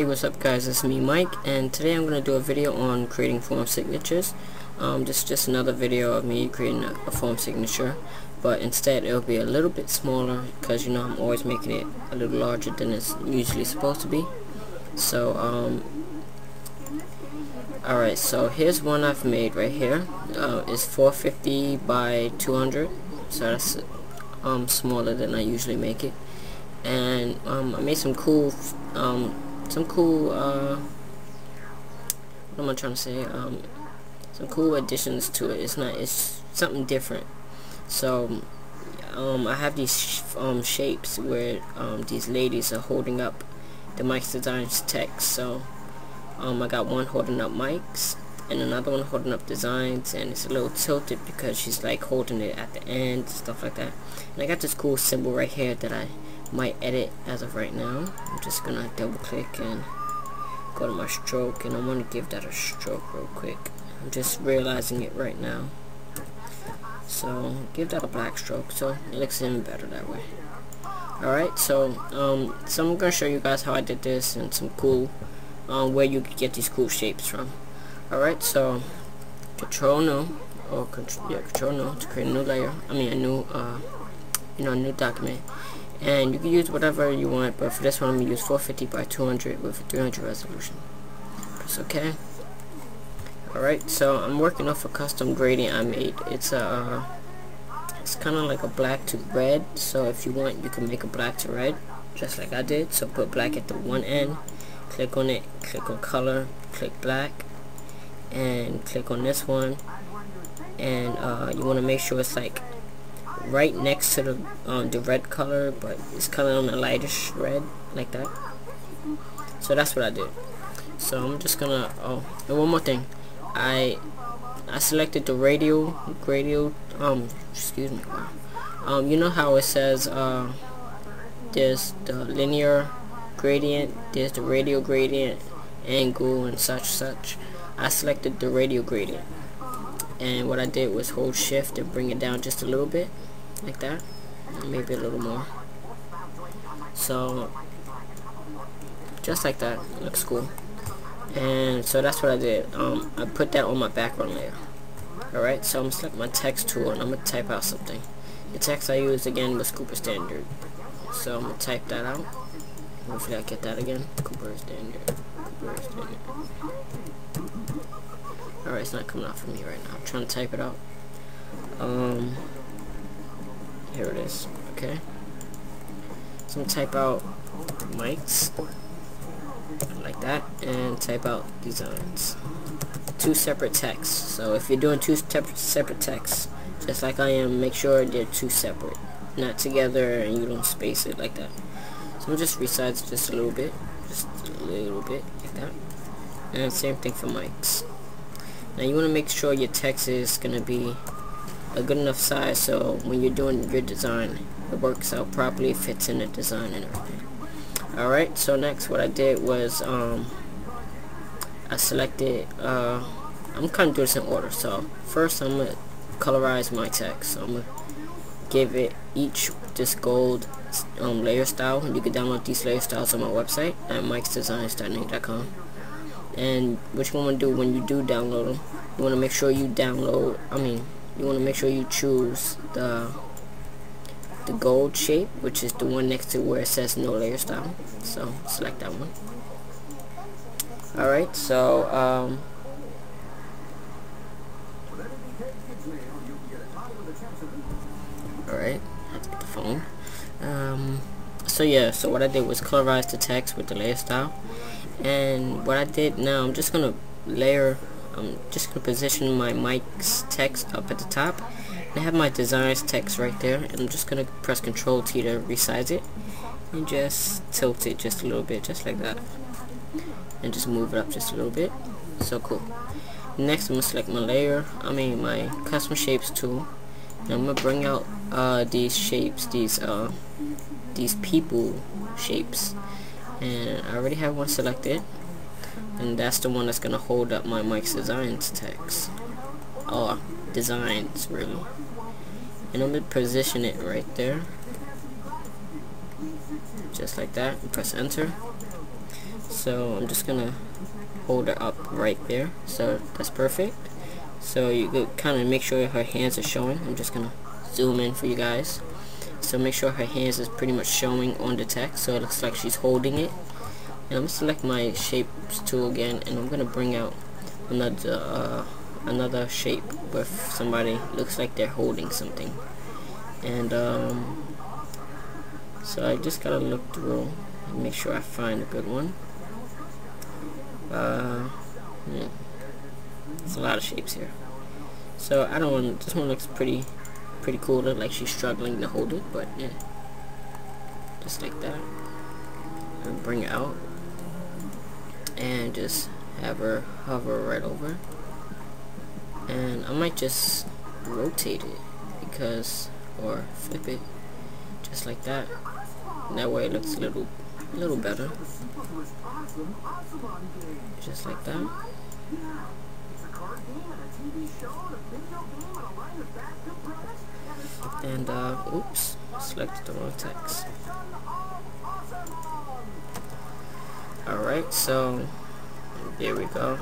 Hey, what's up guys, it's me Mike, and today I'm going to do a video on creating form signatures. This is just another video of me creating a form signature, but instead it'll be a little bit smaller because you know I'm always making it a little larger than it's usually supposed to be. So alright, so here's one I've made right here. It's 450 by 200, so that's smaller than I usually make it. And I made some cool what am I trying to say, some cool additions to it. It's something different. So I have these shapes where these ladies are holding up the Mike's Designs text. So I got one holding up Mike's and another one holding up Designs, and it's a little tilted because she's like holding it at the end, stuff like that. And I got this cool symbol right here that I might edit as of right now. I'm just gonna double click and go to my stroke, and I want to give that a stroke real quick. I'm just realizing it right now, so give that a black stroke so it looks even better that way. Alright, so I'm gonna show you guys how I did this and some cool where you could get these cool shapes from. Alright, so Control New to create a new layer, a new document. And you can use whatever you want, but for this one I'm going to use 450 by 200 with a 300 resolution. Press OK. Alright, so I'm working off a custom gradient I made. It's kind of like a black to red, so if you want you can make a black to red, just like I did. So put black at the one end, click on it, click on color, click black, and click on this one. And you want to make sure it's like right next to the red color, but it's kind of on a lightish red, like that. So that's what I did. So I'm just gonna, and one more thing, I selected the radial, excuse me, you know how it says there's the linear gradient, there's the radial gradient, angle, and such. I selected the radial gradient, and what I did was hold shift and bring it down just a little bit, like that, maybe a little more. So just like that, looks cool. And so that's what I did. I put that on my background layer. Alright, so I'm gonna select my text tool and I'm gonna type out something. The text I used again was Cooper Standard, so I'm gonna type that out. Hopefully I get that again. Cooper Standard. Alright, it's not coming out for me right now. I'm trying to type it out. Here it is. Okay. So I'm gonna type out Mike's, like that, and type out Designs. Two separate texts. So if you're doing two separate texts, just like I am, make sure they're two separate, not together, and you don't space it like that. So I'm just resize just a little bit, like that. And same thing for Mike's. Now you want to make sure your text is gonna be a good enough size so when you're doing your design it works out properly, fits in the design and everything. Alright, so next what I did was I selected, I'm kind of doing this in order. So first I'm going to colorize my text. So I'm going to give it each this gold layer style. You can download these layer styles on my website at mikesdesigns.com. And what you want to do when you do download them, you want to make sure you you want to make sure you choose the gold shape, which is the one next to where it says no layer style. So select that one. Alright, so alright, I have to get the phone. So yeah, so what I did was colorize the text with the layer style. And what I did now, I'm just gonna position my Mike's text up at the top, and I have my Designs text right there, and I'm just gonna press Control T to resize it and just tilt it just a little bit, just like that, and just move it up just a little bit. So cool. Next I'm gonna select my custom shapes tool, and I'm gonna bring out these shapes, these people shapes, and I already have one selected, and that's the one that's gonna hold up my Mike's Designs text, or Designs really. And I'm gonna position it right there, just like that, and press enter. So I'm just gonna hold her up right there. So that's perfect. So you could kind of make sure her hands are showing. I'm just gonna zoom in for you guys. So make sure her hands is pretty much showing on the text, so it looks like she's holding it. And I'm gonna select my shapes tool again, and I'm gonna bring out another shape where somebody looks like they're holding something. And so I just gotta look through and make sure I find a good one. There's a lot of shapes here. So I don't want, this one looks pretty cool. Look like she's struggling to hold it, but yeah, just like that. And bring it out and just have her hover right over. And I might just rotate it or flip it just like that. And that way it looks a little better. Just like that. And oops, selected the wrong text. Alright, so there we go.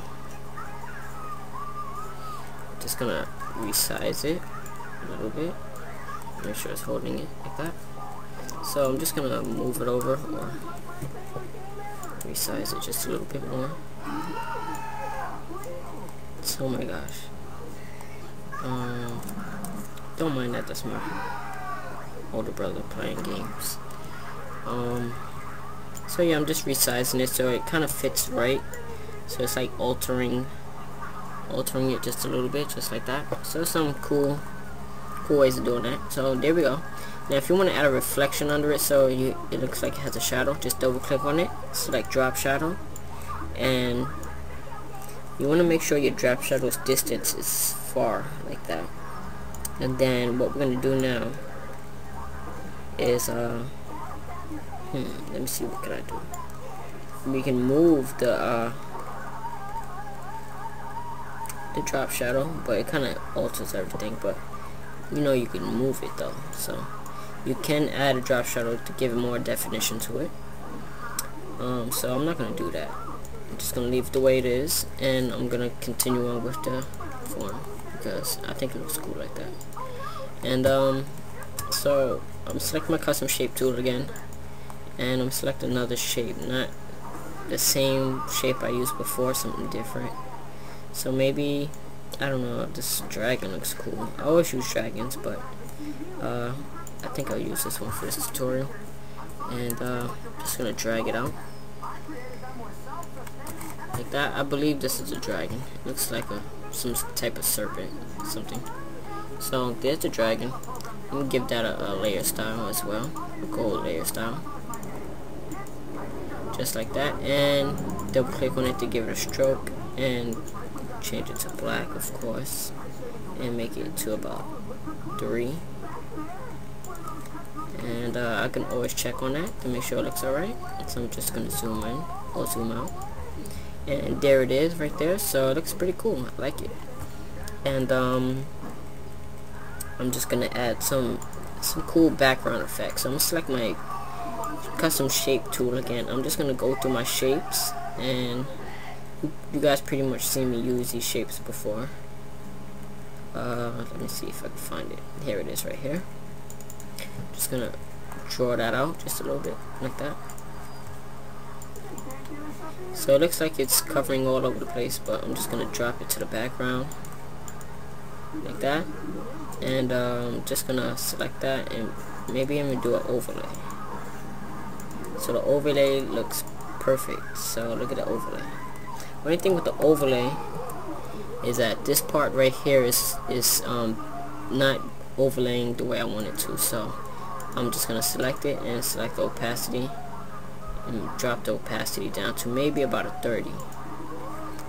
Just gonna resize it a little bit. Make sure it's holding it like that. So I'm just gonna move it over or resize it just a little bit more. Oh my gosh. Don't mind that, that's my older brother playing games. So yeah, I'm just resizing it so it kind of fits right. So it's like altering it just a little bit, just like that. So some cool ways of doing that. So there we go. Now if you want to add a reflection under it so it looks like it has a shadow, just double click on it, select drop shadow, and you want to make sure your drop shadow's distance is far like that. And then what we're going to do now is let me see, what can I do? We can move the drop shadow, but it kind of alters everything, but you know you can move it though, so you can add a drop shadow to give more definition to it. So I'm not going to do that. I'm just going to leave it the way it is, and I'm going to continue on with the form because I think it looks cool like that. And so I'm selecting my custom shape tool again, and I'm selecting another shape, not the same shape I used before, something different. So maybe, I don't know, this dragon looks cool. I always use dragons, but I think I'll use this one for this tutorial. And just gonna drag it out like that. I believe this is a dragon. It looks like some type of serpent, something. So there's the dragon. I'm gonna give that a layer style as well, a gold layer style, just like that. And double click on it to give it a stroke and change it to black, of course, and make it to about 3. And I can always check on that to make sure it looks alright. So I'm just gonna zoom in or zoom out, and there it is right there. So it looks pretty cool. I like it. And I'm just gonna add some cool background effects. So I'm gonna select my custom shape tool again. I'm just gonna go through my shapes, and you guys pretty much seen me use these shapes before. Let me see if I can find it. Here it is right here. Just gonna draw that out just a little bit like that. So it looks like it's covering all over the place, but I'm just gonna drop it to the background like that. And just gonna select that, and maybe I'm gonna do an overlay. So the overlay looks perfect. So look at the overlay. Only thing with the overlay is that this part right here is not overlaying the way I want it to. So I'm just gonna select it and select the opacity and drop the opacity down to maybe about a 30.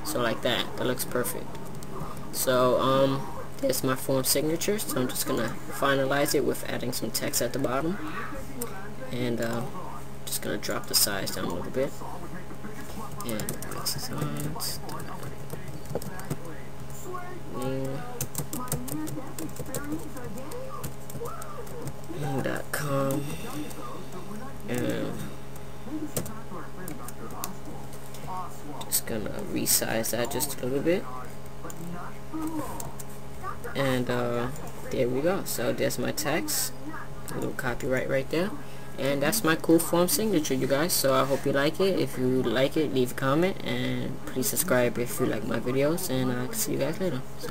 So like that. That looks perfect. So there's my form signature. So I'm just gonna finalize it with adding some text at the bottom, and just gonna drop the size down a little bit, and designs .com, and Just gonna resize that just a little bit, and there we go. So there's my text, a little copyright right there, and that's my cool form signature, you guys. So I hope you like it. If you like it, leave a comment, and please subscribe if you like my videos, and I'll see you guys later. So